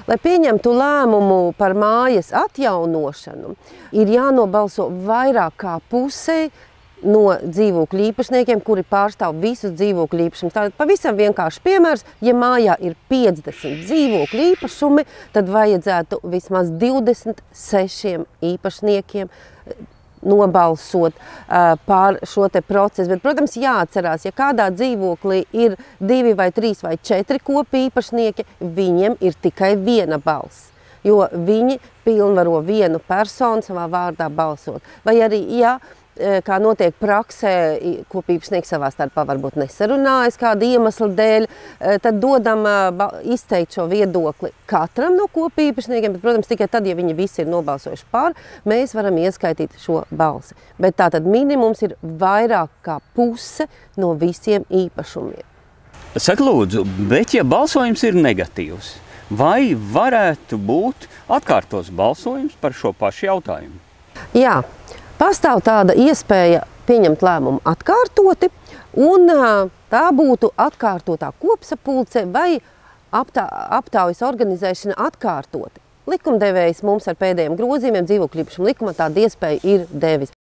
Lai pieņemtu lēmumu par mājas atjaunošanu, ir jānobalso vairāk kā pusē no dzīvokļu īpašniekiem, kuri pārstāv visus dzīvokļu īpašumus. Tātad pavisam vienkārši piemērs, ja mājā ir 50 dzīvokļu īpašumi, tad vajadzētu vismaz 26 īpašniekiem nobalsot pār šo te procesu. Bet, protams, jāatcerās, ja kādā dzīvoklī ir 2 vai 3 vai 4 kopīpašnieki, viņiem ir tikai viena balss, jo viņi pilnvaro vienu personu savā vārdā balsot. Vai arī, ja kā notiek praksē, kopīpašnieki savā starpā varbūt nesarunājas kāda iemesla dēļ, tad dodam izteikt šo viedokli katram no kopīpašniekiem, bet, protams, tikai tad, ja viņi visi ir nobalsojuši par, mēs varam ieskaitīt šo balsi. Bet tātad minimums ir vairāk kā puse no visiem īpašumiem. Saka lūdzu, bet ja balsojums ir negatīvs, vai varētu būt atkārtos balsojums par šo pašu jautājumu? Jā. Pastāv tāda iespēja pieņemt lēmumu atkārtoti, un tā būtu atkārtotā kopsapulce vai aptaujas organizēšana atkārtoti. Likumdevējs mums ar pēdējiem grozījumiem dzīvokļu īpašumu likumā tāda iespēja ir devis.